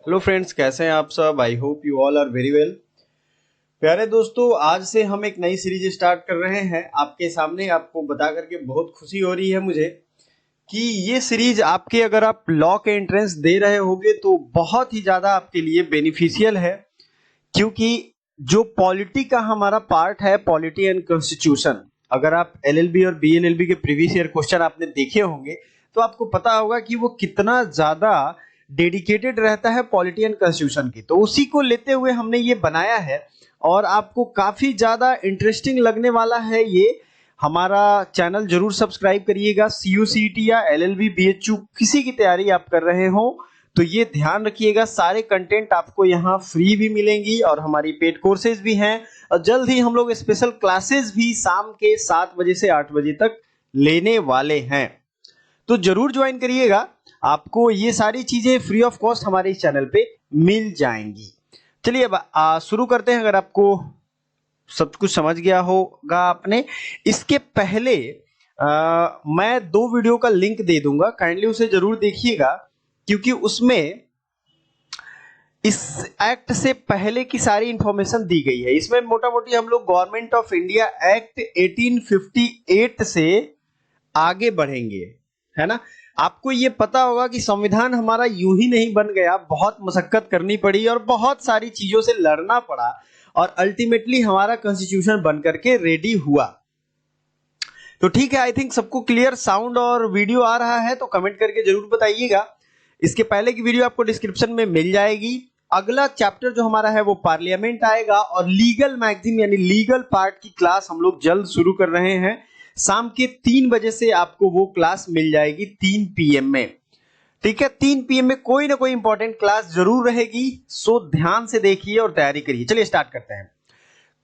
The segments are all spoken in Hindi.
हेलो फ्रेंड्स, कैसे हैं आप सब। I hope you all are very well. प्यारे दोस्तों, आज से हम एक नई सीरीज स्टार्ट कर रहे हैं आपके सामने। आपको बता करके बहुत खुशी हो रही है मुझे कि ये सीरीज आपके, अगर आप लॉ के एंट्रेंस दे रहे होगे तो बहुत ही ज्यादा आपके लिए बेनिफिशियल है। क्योंकि जो पॉलिटी का हमारा पार्ट है, पॉलिटी एंड कॉन्स्टिट्यूशन, अगर आप एलएलबी और बीएलएलबी के प्रीवियस ईयर क्वेश्चन आपने देखे होंगे तो आपको पता होगा कि वो कितना ज्यादा डेडिकेटेड रहता है पॉलिटी एंड कॉन्स्टिट्यूशन की। तो उसी को लेते हुए हमने ये बनाया है और आपको काफी ज्यादा इंटरेस्टिंग लगने वाला है ये। हमारा चैनल जरूर सब्सक्राइब करिएगा। सीयूसीटी या एलएलबी बीएचयू किसी की तैयारी आप कर रहे हो तो ये ध्यान रखिएगा, सारे कंटेंट आपको यहाँ फ्री भी मिलेंगी और हमारी पेड कोर्सेज भी हैं। और जल्द ही हम लोग स्पेशल क्लासेस भी शाम के 7 बजे से 8 बजे तक लेने वाले हैं, तो जरूर ज्वाइन करिएगा। आपको ये सारी चीजें फ्री ऑफ कॉस्ट हमारे इस चैनल पे मिल जाएंगी। चलिए अब शुरू करते हैं। अगर आपको सब कुछ समझ गया होगा आपने, इसके पहले मैं 2 वीडियो का लिंक दे दूंगा, काइंडली उसे जरूर देखिएगा। क्योंकि उसमें इस एक्ट से पहले की सारी इंफॉर्मेशन दी गई है। इसमें मोटा मोटी हम लोग गवर्नमेंट ऑफ इंडिया एक्ट 1858 से आगे बढ़ेंगे, है ना। आपको ये पता होगा कि संविधान हमारा यूं ही नहीं बन गया, बहुत मशक्कत करनी पड़ी और बहुत सारी चीजों से लड़ना पड़ा और अल्टीमेटली हमारा कॉन्स्टिट्यूशन बन करके रेडी हुआ। तो ठीक है, आई थिंक सबको क्लियर साउंड और वीडियो आ रहा है, तो कमेंट करके जरूर बताइएगा। इसके पहले की वीडियो आपको डिस्क्रिप्शन में मिल जाएगी। अगला चैप्टर जो हमारा है वो पार्लियामेंट आएगा और लीगल मैगजीन यानी लीगल पार्ट की क्लास हम लोग जल्द शुरू कर रहे हैं। शाम के 3 बजे से आपको वो क्लास मिल जाएगी 3 PM में। ठीक है, 3 PM में कोई ना कोई इंपॉर्टेंट क्लास जरूर रहेगी, सो ध्यान से देखिए और तैयारी करिए। चलिए स्टार्ट करते हैं।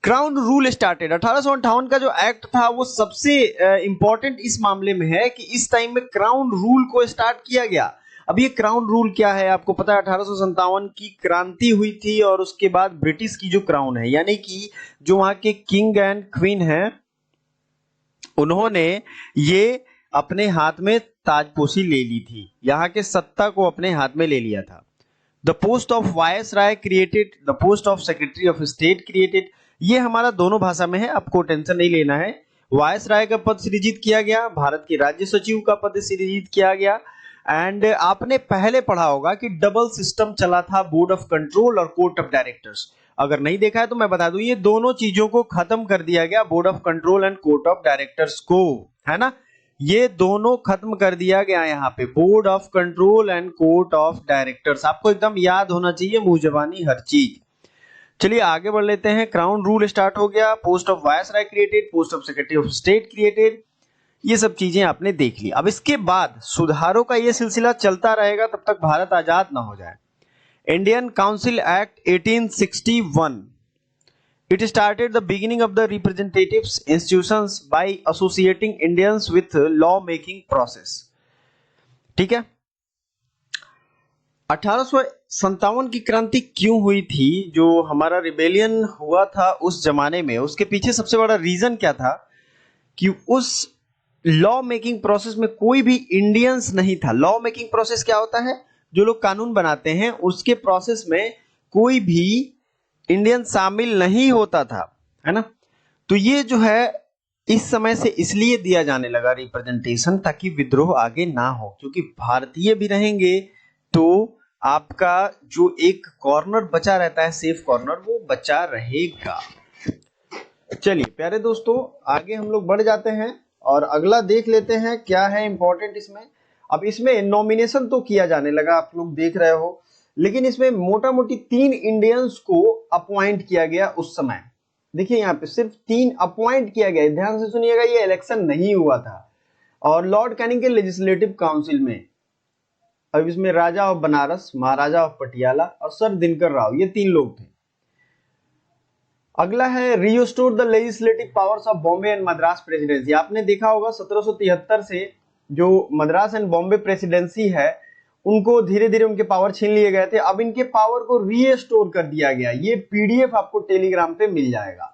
क्राउन रूल स्टार्टेड 1858 का जो एक्ट था वो सबसे इंपॉर्टेंट इस मामले में है कि इस टाइम में क्राउन रूल को स्टार्ट किया गया। अब ये क्राउन रूल क्या है आपको पता है। 1857 की क्रांति हुई थी और उसके बाद ब्रिटिश की जो क्राउन है, यानी कि जो वहां के किंग एंड क्वीन है, उन्होंने ये अपने हाथ में ताजपोशी ले ली थी, यहाँ के सत्ता को अपने हाथ में ले लिया था। The post of viceroy created, the post of secretary of state created. ये हमारा दोनों भाषा में है, आपको टेंशन नहीं लेना है। वायसराय का पद सृजित किया गया, भारत के राज्य सचिव का पद सृजित किया गया। एंड आपने पहले पढ़ा होगा कि डबल सिस्टम चला था, बोर्ड ऑफ कंट्रोल और कोर्ट ऑफ डायरेक्टर्स। अगर नहीं देखा है तो मैं बता दूं, ये दोनों चीजों को खत्म कर दिया गया, board of control and court of directors को, है ना। ये दोनों खत्म कर दिया गया यहाँ पे, board of control and court of directors. आपको एकदम याद होना चाहिए, मुंह जबानी हर चीज। चलिए आगे बढ़ लेते हैं। क्राउन रूल स्टार्ट हो गया, post of viceroy created, post of secretary of state created, ये सब चीजें आपने देख ली। अब इसके बाद सुधारों का ये सिलसिला चलता रहेगा तब तक भारत आजाद ना हो जाए। Indian council act 1861, it started the beginning of the representatives institutions by associating Indians with law making process। ठीक है, 1857 की क्रांति क्यों हुई थी, जो हमारा रिबेलियन हुआ था उस जमाने में, उसके पीछे सबसे बड़ा रीजन क्या था कि उस लॉ मेकिंग प्रोसेस में कोई भी इंडियंस नहीं था। लॉ मेकिंग प्रोसेस क्या होता है, जो लोग कानून बनाते हैं उसके प्रोसेस में कोई भी इंडियन शामिल नहीं होता था, है ना। तो ये जो है इस समय से इसलिए दिया जाने लगा रिप्रेजेंटेशन, ताकि विद्रोह आगे ना हो, क्योंकि भारतीय भी रहेंगे तो आपका जो एक कॉर्नर बचा रहता है, सेफ कॉर्नर, वो बचा रहेगा। चलिए प्यारे दोस्तों, आगे हम लोग बढ़ जाते हैं और अगला देख लेते हैं क्या है इंपॉर्टेंट इसमें। अब इसमें नॉमिनेशन तो किया जाने लगा, आप लोग देख रहे हो, लेकिन इसमें मोटा मोटी 3 इंडियंस को अपॉइंट किया गया उस समय। देखिए यहाँ पे सिर्फ 3 अपॉइंट किया गया, ध्यान से सुनिएगा, ये इलेक्शन नहीं हुआ था। और लॉर्ड कैनिंग के लेजिस्लेटिव काउंसिल में, अब इसमें राजा ऑफ बनारस, महाराजा ऑफ पटियाला और सर दिनकर राव, ये 3 लोग थे। अगला है restore the legislative powers of Bombay and Madras presidency. आपने देखा होगा 1773 से जो मद्रास एंड बॉम्बे प्रेसिडेंसी है, उनको धीरे धीरे उनके पावर छीन लिए गए थे। अब इनके पावर को रीस्टोर कर दिया गया। ये पीडीएफ आपको टेलीग्राम पे मिल जाएगा,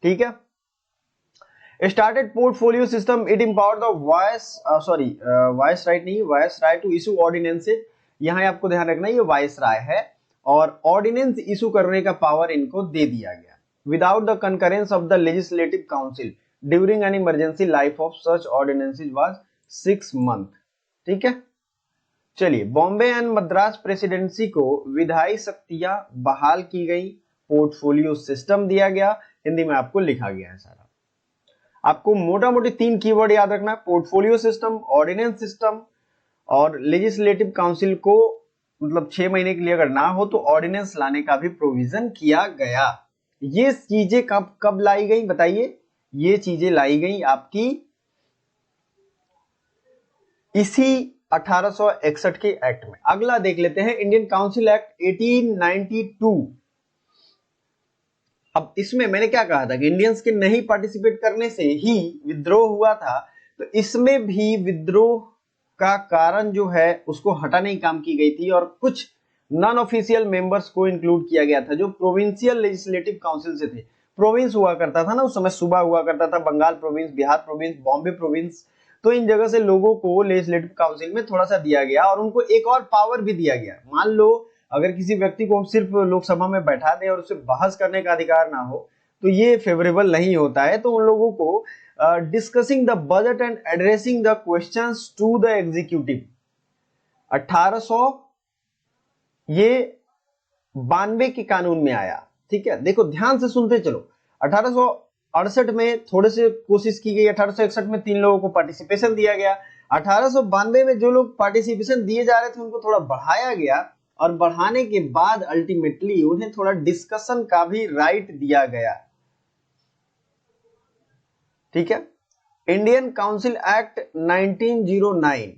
ठीक है। Started portfolio system, it empowered the viceroy to issue ordinances. यहाँ आपको ध्यान रखना ये वाइस राय है। और ऑर्डिनेंस इशू करने का पावर इनको दे दिया गया without the concurrence of the legislative council during an emergency life of such ordinances was 6 month. ठीक है, चलिए बॉम्बे एंड मद्रास प्रेसिडेंसी को विधायी शक्तियां बहाल की गई, पोर्टफोलियो सिस्टम दिया गया, हिंदी में आपको लिखा गया है सारा। आपको मोटा मोटी 3 कीवर्ड याद रखना है, पोर्टफोलियो सिस्टम, ऑर्डिनेंस सिस्टम और लेजिस्लेटिव काउंसिल को मतलब 6 महीने के लिए अगर ना हो तो ऑर्डिनेंस लाने का भी प्रोविजन किया गया। ये चीजें कब कब लाई गई बताइए? ये चीजें लाई गई आपकी इसी 1861 के एक्ट में। अगला देख लेते हैं इंडियन काउंसिल एक्ट 1892। अब इसमें मैंने क्या कहा था कि इंडियंस के नहीं पार्टिसिपेट करने से ही विद्रोह हुआ था, तो इसमें भी विद्रोह का कारण जो है उसको हटाने की काम की गई थी और कुछ नॉन ऑफिशियल मेंबर्स को इंक्लूड किया गया था जो प्रोविंशियल लेजिस्लेटिव काउंसिल से थे। प्रोविंस हुआ करता था ना उस समय, सूबा हुआ करता था, Bengal province, Bihar province, Bombay province, तो इन जगह से लोगों को लेजिस्लेटिव काउंसिल में थोड़ा सा दिया गया और उनको एक और पावर भी दिया गया। मान लो अगर किसी व्यक्ति को हम सिर्फ लोकसभा में बैठा दें और उससे बहस करने का अधिकार ना हो तो ये फेवरेबल नहीं होता है, तो उन लोगों को discussing the budget and addressing the questions to the executive 1892 के कानून में आया। ठीक है, देखो ध्यान से सुनते चलो। 1868 में थोड़े से कोशिश की गई, 1861 में 3 लोगों को पार्टिसिपेशन दिया गया, 1892 में जो लोग पार्टिसिपेशन दिए जा रहे थे उनको थोड़ा बढ़ाया गया और बढ़ाने के बाद अल्टीमेटली उन्हें थोड़ा डिस्कशन का भी राइट दिया गया। ठीक है, Indian council act 1909,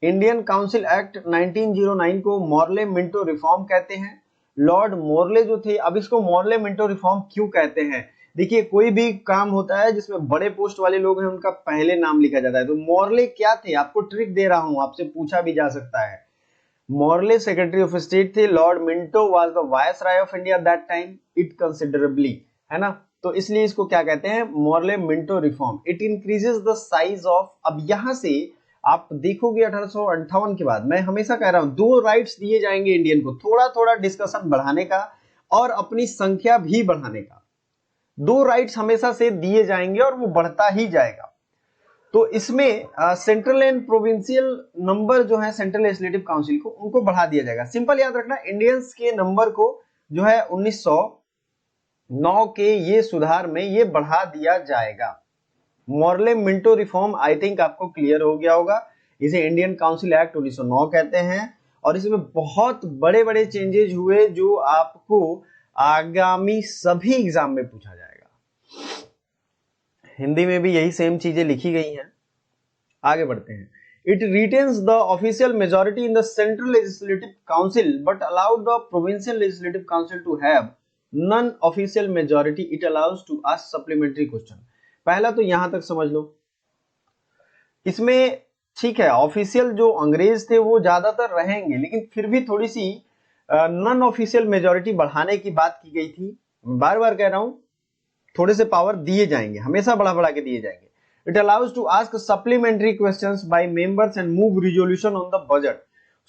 Indian council act 1909 को मॉर्ले मिंटो रिफॉर्म कहते हैं। लॉर्ड मॉर्ले जो थे, अब इसको मॉर्ले मिंटो रिफॉर्म क्यों कहते हैं? देखिए कोई भी काम होता है जिसमें बड़े पोस्ट वाले लोग हैं उनका पहले नाम लिखा जाता है, तो मॉर्ले क्या थे? आपको ट्रिक दे रहा हूं, आपसे पूछा भी जा सकता है। मॉर्ले सेक्रेटरी ऑफ स्टेट थे, Lord Minto was the viceroy of India that time, it considerably, है ना, तो इसलिए इसको क्या कहते हैं? Morley Minto reform. It increases the size of, अब यहां से आप देखोगे 1858 के बाद, मैं हमेशा कह रहा हूं 2 राइट्स दिए जाएंगे इंडियन को, थोड़ा थोड़ा डिस्कशन बढ़ाने का और अपनी संख्या भी बढ़ाने का। 2 राइट्स हमेशा से दिए जाएंगे और वो बढ़ता ही जाएगा। तो इसमें सेंट्रल एंड प्रोविंशियल नंबर जो है सेंट्रल लेजिस्लेटिव काउंसिल को, उनको बढ़ा दिया जाएगा। सिंपल याद रखना, इंडियंस के नंबर को जो है 1909 के ये सुधार में ये बढ़ा दिया जाएगा। Morley Minto reform I think आपको क्लियर हो गया होगा। इसे इंडियन काउंसिल एक्ट 1909 कहते हैं और इसमें बहुत बड़े बड़े चेंजेस हुए जो आपको आगामी सभी एग्जाम में पूछा जाएगा। हिंदी में भी यही सेम चीजें लिखी गई हैं। आगे बढ़ते हैं। It retains the official majority in the central legislative council but allowed the provincial legislative council to have non official majority. It allows to ask supplementary question. पहला तो यहां तक समझ लो। इसमें ठीक है ऑफिशियल जो अंग्रेज थे वो ज्यादातर रहेंगे, लेकिन फिर भी थोड़ी सी नॉन ऑफिशियल मेजॉरिटी बढ़ाने की बात की गई थी। बार बार कह रहा हूं थोड़े से पावर दिए जाएंगे, हमेशा बढ़ा बढ़ा के दिए जाएंगे। It allows to ask supplementary questions by members and move resolution on the budget,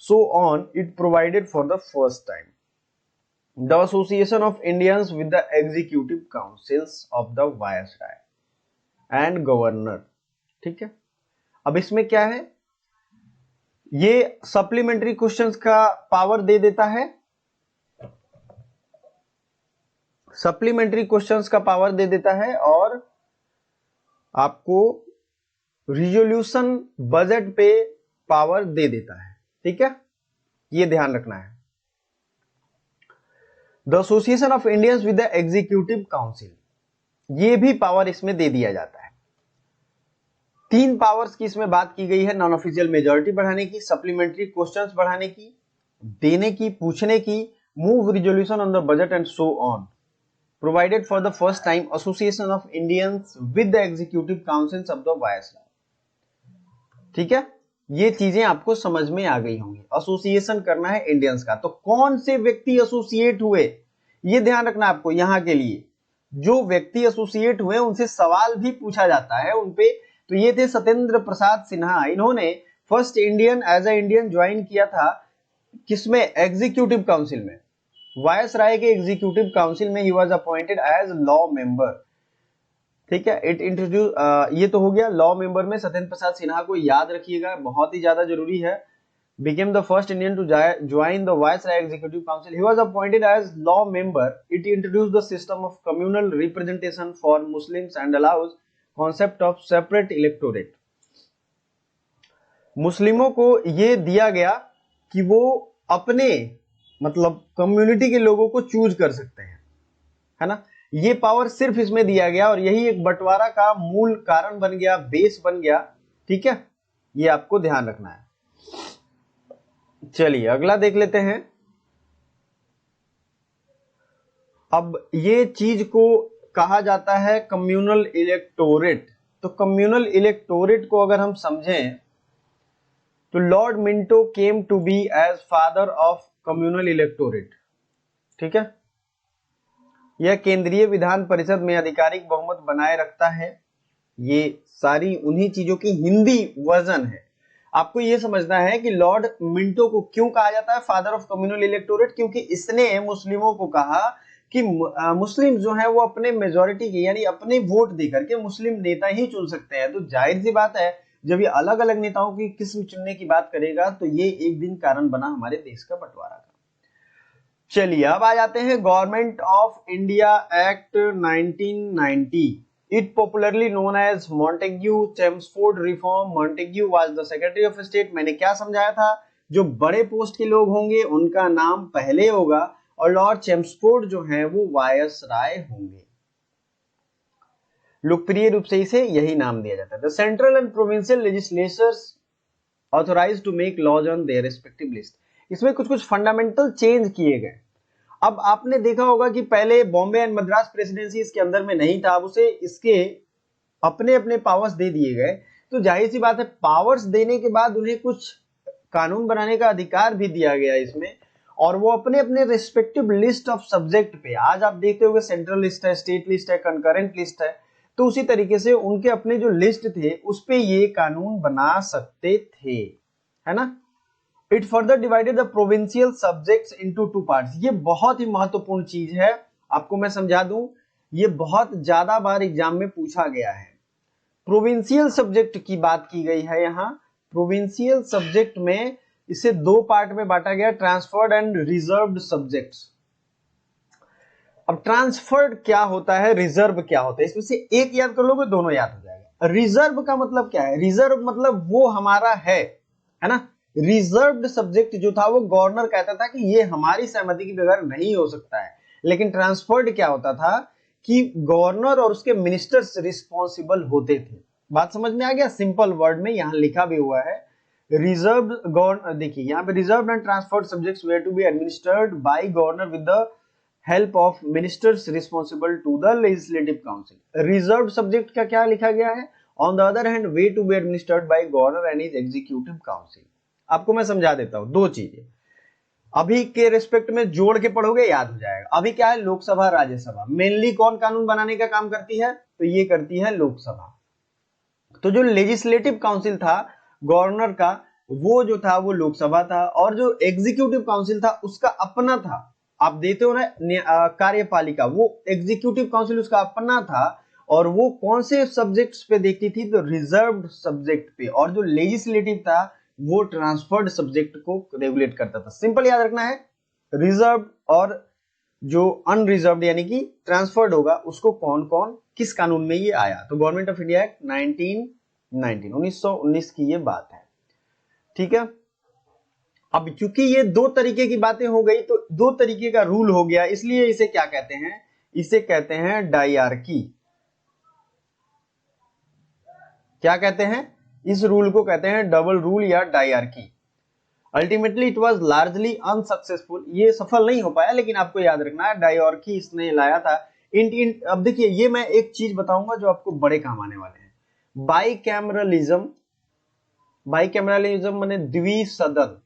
so on. It provided for the first time the association of Indians with the executive councils of the viceroy and governor. ठीक है, अब इसमें क्या है, ये सप्लीमेंट्री क्वेश्चंस का पावर दे देता है, सप्लीमेंट्री क्वेश्चंस का पावर दे देता है और आपको रिजोल्यूशन बजट पे पावर दे देता है। ठीक है, ये ध्यान रखना है। The association of Indians with the executive council, ये भी पावर इसमें दे दिया जाता है। 3 पावर्स की इसमें बात की गई है, नॉन ऑफिशियल मेजॉरिटी बढ़ाने की, सप्लीमेंट्री क्वेश्चंस बढ़ाने की, देने की, पूछने की, move resolution on the budget and so on. Provided for the first time association of Indians with the executive councils of the Viceroy। ठीक है, ये चीजें आपको समझ में आ गई होंगी। एसोसिएशन करना है इंडियंस का, तो कौन से व्यक्ति एसोसिएट हुए ये ध्यान रखना आपको। यहां के लिए जो व्यक्ति एसोसिएट हुए उनसे सवाल भी पूछा जाता है उनपे। तो ये थे सत्येंद्र प्रसाद सिन्हा। इन्होंने first Indian as a Indian join किया था किसमें? एग्जीक्यूटिव काउंसिल में। वायसराय के एग्जीक्यूटिव काउंसिल में ही was appointed as law member. ठीक है, इट इंट्रोड्यूस, ये तो हो गया लॉ मेंबर में सत्येंद्र प्रसाद सिन्हा को याद रखिएगा, बहुत ही ज्यादा जरूरी है। became the first Indian to join the Viceroy Executive Council. He was appointed as law member. It introduced the system of communal representation for Muslims and allows concept of separate electorate. मुस्लिमों को ये दिया गया कि वो अपने मतलब कम्युनिटी के लोगों को चूज कर सकते हैं, है ना। ये पावर सिर्फ इसमें दिया गया और यही एक बंटवारा का मूल कारण बन गया, बेस बन गया। ठीक है, ये आपको ध्यान रखना है। चलिए अगला देख लेते हैं। अब ये चीज को कहा जाता है कम्युनल इलेक्टोरेट। तो कम्युनल इलेक्टोरेट को अगर हम समझें तो Lord Minto came to be as father of communal electorate. ठीक है, यह केंद्रीय विधान परिषद में आधिकारिक बहुमत बनाए रखता है। ये सारी उन्हीं चीजों की हिंदी वर्जन है। आपको यह समझना है कि लॉर्ड मिंटो को क्यों कहा जाता है फादर ऑफ कम्युनल इलेक्टोरेट, क्योंकि इसने मुस्लिमों को कहा कि मुस्लिम जो है वो अपने मेजोरिटी के यानी अपने वोट देकर के मुस्लिम नेता ही चुन सकते हैं। तो जाहिर सी बात है जब ये अलग अलग नेताओं की किस्म चुनने की बात करेगा तो ये एक दिन कारण बना हमारे देश का बंटवारा का। चलिए अब आ जाते हैं government of India act 1990। It popularly known as Montagu-Chelmsford Reform. Montagu was the Secretary of State. मैंने क्या समझाया था, जो बड़े पोस्ट के लोग होंगे उनका नाम पहले होगा और लॉर्ड चेम्सफोर्ड जो है वो वायसराय होंगे। लोकप्रिय रूप से इसे यही नाम दिया जाता है। The central and provincial legislatures authorized to make laws on their respective list. इसमें कुछ कुछ फंडामेंटल चेंज किए गए। अब आपने देखा होगा कि पहले बॉम्बे एंड मद्रास प्रेसिडेंसी इसके अंदर में नहीं था, अब उसे इसके अपने अपने पावर्स दे दिए गए। तो जाहिर सी बात है पावर्स देने के बाद उन्हें कुछ कानून बनाने का अधिकार भी दिया गया इसमें, और वो अपने अपने रिस्पेक्टिव लिस्ट ऑफ सब्जेक्ट पे, आज आप देखते होंगे सेंट्रल लिस्ट है, स्टेट लिस्ट है, कंकरेंट लिस्ट है, तो उसी तरीके से उनके अपने जो लिस्ट थे उस पे ये कानून बना सकते थे, है ना। It further divided the provincial subjects into two parts. ये बहुत ही महत्वपूर्ण चीज है, आपको मैं समझा दूं, ये बहुत ज्यादा बार एग्जाम में पूछा गया है। प्रोविंशियल सब्जेक्ट की बात की गई है यहाँ। प्रोविंशियल सब्जेक्ट में इसे दो पार्ट में बांटा गया, ट्रांसफर्ड एंड रिजर्व्ड सब्जेक्ट्स। अब ट्रांसफर्ड क्या होता है, रिजर्व क्या होता है, इसमें से एक याद कर लोगे दोनों याद हो जाएगा। रिजर्व का मतलब क्या है, रिजर्व मतलब वो हमारा है ना। रिजर्व्ड सब्जेक्ट जो था वो गवर्नर कहता था कि ये हमारी सहमति के बगैर नहीं हो सकता है, लेकिन ट्रांसफर्ड क्या होता था कि गवर्नर और उसके मिनिस्टर्स रिस्पॉन्सिबल होते थे। बात समझ में आ गया, सिंपल वर्ड में यहां लिखा भी हुआ है। रिजर्व गवर्नर, देखिए यहाँ पे reserved and transferred subjects were to be administered by governor with the help of ministers responsible to the legislative council. Reserved subject का क्या लिखा गया है, on the other hand were to be administered by governor and his executive council. आपको मैं समझा देता हूं, दो चीजें अभी के रिस्पेक्ट में जोड़ के पढ़ोगे याद हो जाएगा। अभी क्या है, लोकसभा राज्यसभा मेनली कौन कानून बनाने का काम करती है, तो ये करती है लोकसभा। तो जो लेजिस्लेटिव काउंसिल था गवर्नर का, वो जो था वो लोकसभा था, और जो एग्जीक्यूटिव काउंसिल था उसका अपना था। आप देते हो ना कार्यपालिका, वो एग्जीक्यूटिव काउंसिल उसका अपना था, और वो कौन से सब्जेक्ट्स पे देखती थी, तो रिजर्व्ड सब्जेक्ट पे, और जो लेजिस्लेटिव था वो ट्रांसफर्ड सब्जेक्ट को रेगुलेट करता था। सिंपल याद रखना है, रिजर्व और जो अनरिजर्व्ड यानी कि ट्रांसफर्ड होगा उसको कौन कौन किस कानून में ये आया, तो गवर्नमेंट ऑफ इंडिया एक्ट 1919 की ये बात है। ठीक है, अब चूंकि ये दो तरीके की बातें हो गई तो दो तरीके का रूल हो गया, इसलिए इसे क्या कहते हैं, इसे कहते हैं डायआर्की। क्या कहते हैं, इस रूल को कहते हैं डबल रूल या dyarchy. Ultimately it was largely unsuccessful, ये सफल नहीं हो पाया, लेकिन आपको याद रखना है डायआर्की इसने लाया था। अब देखिए ये मैं एक चीज बताऊंगा जो आपको बड़े काम आने वाले हैं। बाइकैमरलिज्म, बाइकैमरलिज्म माने द्विसदन,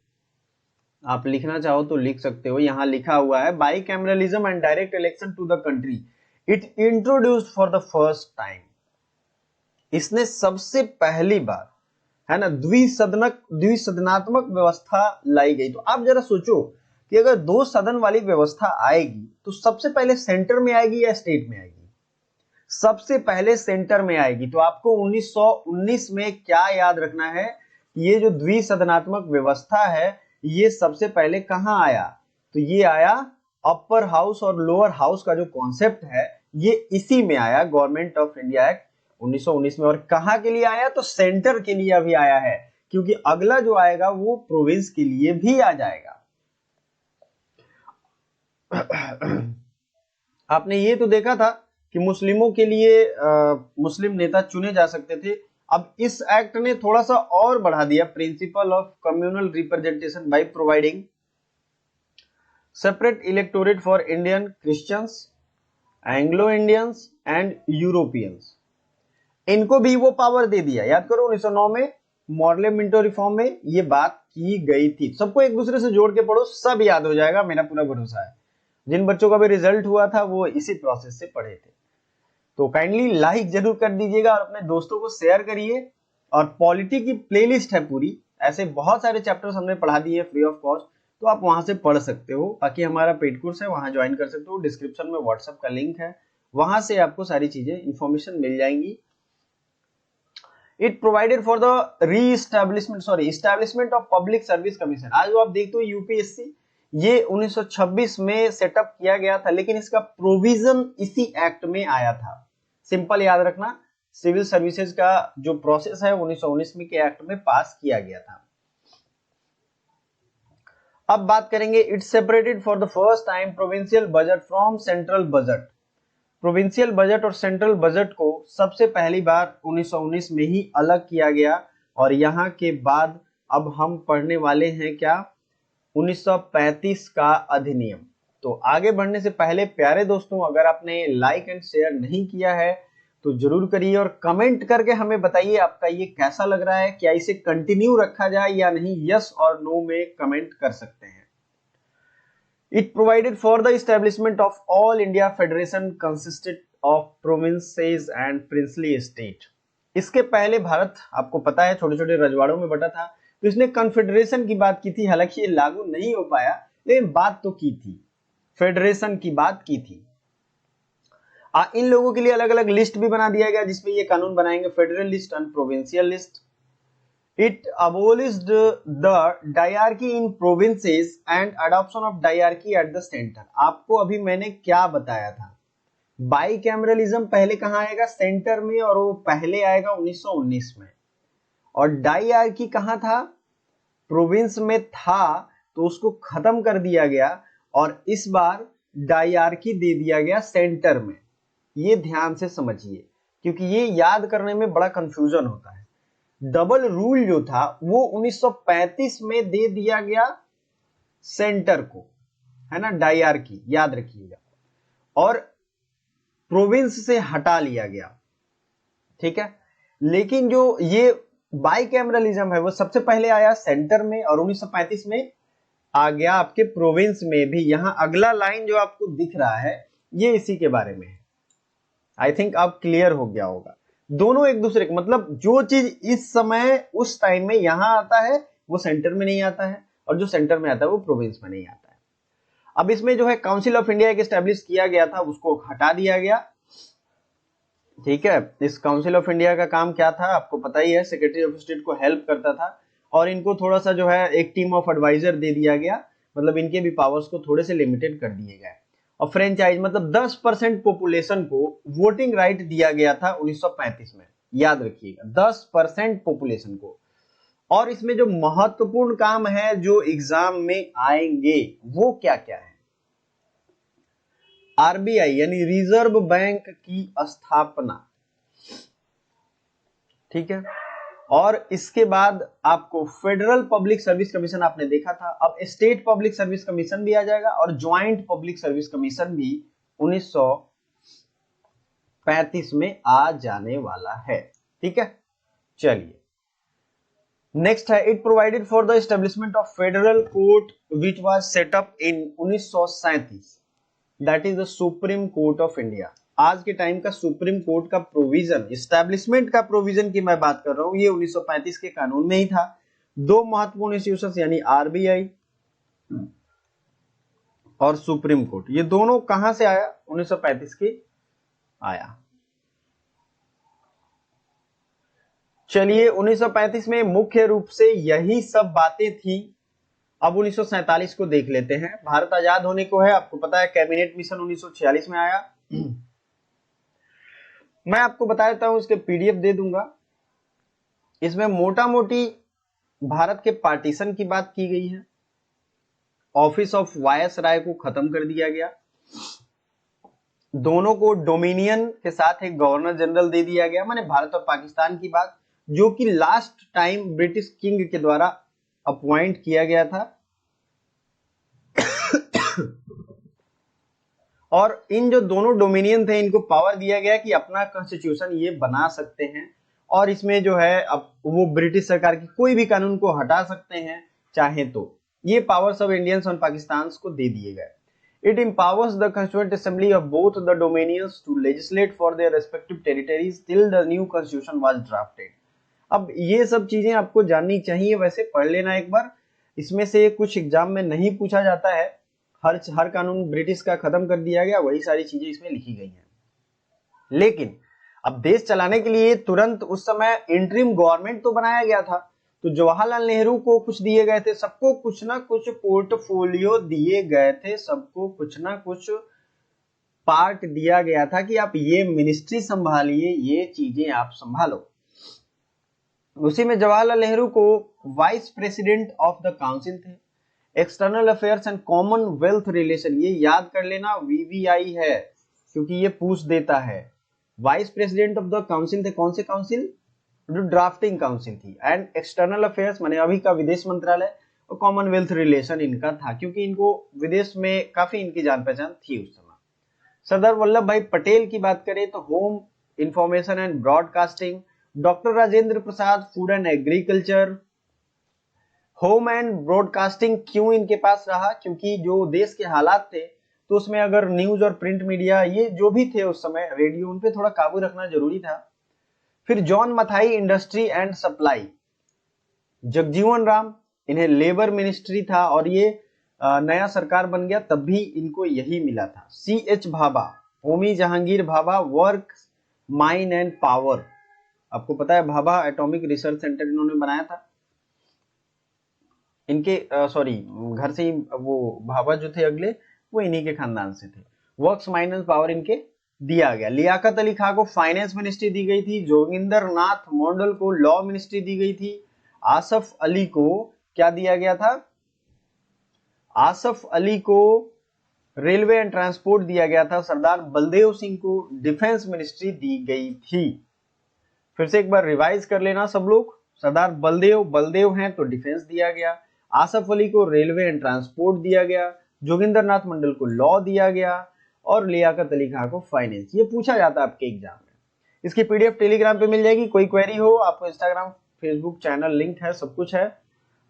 आप लिखना चाहो तो लिख सकते हो, यहां लिखा हुआ है bicameralism and direct election to the country it introduced for the first time. इसने सबसे पहली बार, है ना, द्विसदनात्मक व्यवस्था लाई गई। तो आप जरा सोचो कि अगर दो सदन वाली व्यवस्था आएगी तो सबसे पहले सेंटर में आएगी या स्टेट में आएगी? सबसे पहले सेंटर में आएगी। तो आपको 1919 में क्या याद रखना है, ये जो द्विसदनात्मक व्यवस्था है ये सबसे पहले कहां आया? तो ये आया अपर हाउस और लोअर हाउस का जो कॉन्सेप्ट है ये इसी में आया, गवर्नमेंट ऑफ इंडिया एक्ट 1919 में। और कहां के लिए आया? तो सेंटर के लिए अभी आया है, क्योंकि अगला जो आएगा वो प्रोविंस के लिए भी आ जाएगा। आपने ये तो देखा था कि मुस्लिमों के लिए मुस्लिम नेता चुने जा सकते थे। अब इस एक्ट ने थोड़ा सा और बढ़ा दिया, principle of communal representation by providing separate electorate for Indian Christians, Anglo Indians and Europeans. इनको भी वो पावर दे दिया। याद करो 1909 में मॉर्ले मिंटो रिफॉर्म में ये बात की गई थी। सबको एक दूसरे से जोड़ के पढ़ो, सब याद हो जाएगा, मेरा पूरा भरोसा है। जिन बच्चों का भी रिजल्ट हुआ था वो इसी प्रोसेस से पढ़े थे। तो काइंडली लाइक जरूर कर दीजिएगा और अपने दोस्तों को शेयर करिए। और पॉलिटी की प्लेलिस्ट है पूरी, ऐसे बहुत सारे चैप्टर्स हमने पढ़ा दिए फ्री ऑफ कॉस्ट, तो आप वहां से पढ़ सकते हो। बाकी हमारा पेड कोर्स है, वहां ज्वाइन कर सकते हो। डिस्क्रिप्शन में व्हाट्सएप का लिंक है, वहां से आपको सारी चीजें इंफॉर्मेशन मिल जाएंगी। It provided for the establishment of public service commission. आज आप देखते हो यूपीएससी ये 1926 में सेटअप किया गया था, लेकिन इसका प्रोविजन इसी एक्ट में आया था। सिंपल याद रखना, सिविल सर्विसेज का जो प्रोसेस है 1919 में के एक्ट में पास किया गया था। अब बात करेंगे, it separated for the first time provincial budget from central budget. Provincial budget और सेंट्रल बजट को सबसे पहली बार 1919 में ही अलग किया गया। और यहाँ के बाद अब हम पढ़ने वाले हैं क्या? 1935 का अधिनियम। तो आगे बढ़ने से पहले प्यारे दोस्तों, अगर आपने लाइक एंड शेयर नहीं किया है तो जरूर करिए और कमेंट करके हमें बताइए आपका ये कैसा लग रहा है, क्या इसे कंटिन्यू रखा जाए या नहीं। यस और नो में कमेंट कर सकते हैं। It provided for the establishment of all India Federation consisted of provinces and princely state। इसके पहले भारत आपको पता है छोटे छोटे रजवाड़ों में बटा था, तो इसने कन्फेडरेशन की बात की थी। हालांकि ये लागू नहीं हो पाया, लेकिन बात तो की थी, फेडरेशन की बात की थी। इन लोगों के लिए अलग अलग लिस्ट भी बना दिया गया जिसमें ये कानून बनाएंगे, federal list and provincial list. It abolished the diarchy in provinces and adoption of diarchy at the center। आपको अभी मैंने क्या बताया था, बाईकैमरलिज्म पहले कहां आएगा? सेंटर में, और वो पहले आएगा 1919 में। और डायआर्की कहां था? प्रोविंस में था, तो उसको खत्म कर दिया गया और इस बार डायआर्की दे दिया गया सेंटर में। ये ध्यान से समझिए, क्योंकि ये याद करने में बड़ा कंफ्यूजन होता है। डबल रूल जो था वो 1935 में दे दिया गया सेंटर को, है ना, डायआर्की याद रखिएगा, और प्रोविंस से हटा लिया गया। ठीक है, लेकिन जो ये बाईकैमरलिज्म है वो सबसे पहले आया सेंटर में और 1935 में आ गया आपके प्रोविंस में भी। यहां अगला लाइन जो आपको दिख रहा है ये इसी के बारे में है। आई थिंक अब क्लियर हो गया होगा। दोनों एक दूसरे के, मतलब जो चीज इस समय उस टाइम में यहां आता है वो सेंटर में नहीं आता है, और जो सेंटर में आता है वो प्रोविंस में नहीं आता है। अब इसमें जो है काउंसिल ऑफ इंडिया एक एस्टेब्लिश किया गया था, उसको हटा दिया गया। ठीक है, इस काउंसिल ऑफ इंडिया का काम क्या था आपको पता ही है, सेक्रेटरी ऑफ स्टेट को हेल्प करता था, और इनको थोड़ा सा जो है एक टीम ऑफ एडवाइजर दे दिया गया, मतलब इनके भी पावर्स को थोड़े से लिमिटेड कर दिए गए। और फ्रेंचाइज मतलब 10% पॉपुलेशन को वोटिंग राइट दिया गया था 1935 में, याद रखिएगा 10% पॉपुलेशन को। और इसमें जो महत्वपूर्ण काम है जो एग्जाम में आएंगे वो क्या क्या है? आरबीआई यानी रिजर्व बैंक की स्थापना। ठीक है, और इसके बाद आपको फेडरल पब्लिक सर्विस कमीशन आपने देखा था, अब स्टेट पब्लिक सर्विस कमीशन भी आ जाएगा और ज्वाइंट पब्लिक सर्विस कमीशन भी 1935 में आ जाने वाला है। ठीक है, चलिए नेक्स्ट है, it provided for the establishment of federal court which was set up in 1937, that is the supreme court of India. आज के टाइम का सुप्रीम कोर्ट का प्रोविजन, एस्टैब्लिशमेंट का प्रोविजन की मैं बात कर रहा हूं, ये 1935 के कानून में ही था। दो महत्वपूर्ण इंस्टीट्यूशंस यानी आरबीआई और सुप्रीम कोर्ट, ये दोनों कहां से आया? 1935 के आया। चलिए 1935 में मुख्य रूप से यही सब बातें थी। अब 1947 को देख लेते हैं। भारत आजाद होने को है, आपको पता है कैबिनेट मिशन 1946 में आया। मैं आपको बता देता हूं, इसके पीडीएफ दे दूंगा। इसमें मोटा मोटी भारत के पार्टीशन की बात की गई है। ऑफिस ऑफ वायसराय को खत्म कर दिया गया, दोनों को डोमिनियन के साथ एक गवर्नर जनरल दे दिया गया। माने भारत और पाकिस्तान की बात, जो कि लास्ट टाइम ब्रिटिश किंग के द्वारा अपॉइंट किया गया था। और इन जो दोनों डोमिनियन थे, इनको पावर दिया गया कि अपना कॉन्स्टिट्यूशन ये बना सकते हैं, और इसमें जो है अब वो ब्रिटिश सरकार की कोई भी कानून को हटा सकते हैं चाहे तो। ये पावर सब इंडियंस और पाकिस्तान को दे दिए गए। It empowers the Constituent Assembly of both the dominions to legislate for their respective territories till the new constitution was drafted। अब ये सब चीजें आपको जाननी चाहिए, वैसे पढ़ लेना एक बार। इसमें से कुछ एग्जाम में नहीं पूछा जाता है। हर कानून ब्रिटिश का खत्म कर दिया गया, वही सारी चीजें इसमें लिखी गई हैं। लेकिन अब देश चलाने के लिए तुरंत उस समय इंटरिम गवर्नमेंट तो बनाया गया था, तो जवाहरलाल नेहरू को कुछ दिए गए थे, सबको कुछ ना कुछ पोर्टफोलियो दिए गए थे, सबको कुछ ना कुछ पार्ट दिया गया था कि आप ये मिनिस्ट्री संभालिए, ये चीजें आप संभालो। उसी में जवाहरलाल नेहरू को vice president of the council थे। External affairs and commonwealth relation, ये याद कर लेना, वीवीआई है, क्योंकि ये पूछ देता है। Vice president of the council थे, कौन से काउंसिल? जो ड्राफ्टिंग काउंसिल थी। एंड एक्सटर्नल अफेयर्स माने अभी का विदेश मंत्रालय, और कॉमनवेल्थ रिलेशन इनका था, क्योंकि इनको विदेश में काफी इनकी जान पहचान थी उस समय। सरदार वल्लभ भाई पटेल की बात करें तो home, information and broadcasting. Doctor Rajendra Prasad, food and agriculture. Home and broadcasting क्यों इनके पास रहा? क्योंकि जो देश के हालात थे, तो उसमें अगर न्यूज और प्रिंट मीडिया ये जो भी थे उस समय, रेडियो, उन पे थोड़ा काबू रखना जरूरी था। फिर John Mathai, industry and supply. Jagjivan Ram, इन्हें लेबर मिनिस्ट्री था, और ये नया सरकार बन गया तब भी इनको यही मिला था। CH Bhabha, Homi Jahangir Bhabha, work, mine and power. आपको पता है भाभा एटॉमिक रिसर्च सेंटर इन्होंने बनाया था। इनके घर से ही वो भाभा जो थे अगले, वो इन्हीं के खानदान से थे। वर्क्स, माइन एंड पावर इनके दिया गया। लियाकत अली खां को फाइनेंस मिनिस्ट्री दी गई थी। जोगिंदर नाथ मंडल को लॉ मिनिस्ट्री दी गई थी। आसफ अली को क्या दिया गया था? आसफ अली को रेलवे एंड ट्रांसपोर्ट दिया गया था। सरदार बलदेव सिंह को डिफेंस मिनिस्ट्री दी गई थी। फिर से एक बार रिवाइज कर लेना सब लोग। सरदार बलदेव हैं तो डिफेंस दिया गया। आसफ अली को रेलवे एंड ट्रांसपोर्ट दिया गया। जोगिंदर नाथ मंडल को लॉ दिया गया, और लियाकत अली खां को फाइनेंस। ये पूछा जाता है आपके एग्जाम में। इसकी पीडीएफ टेलीग्राम पे मिल जाएगी। कोई क्वेरी हो, आपको इंस्टाग्राम, फेसबुक चैनल लिंक है, सब कुछ है,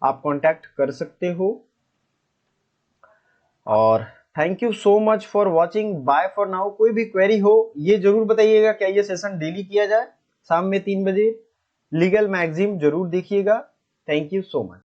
आप कांटेक्ट कर सकते हो। और thank you so much for watching, bye for now. कोई भी क्वेरी हो ये जरूर बताइएगा। क्या ये सेशन डेली किया जाए शाम में 3 बजे? लीगल मैगजीन जरूर देखिएगा। Thank you so much.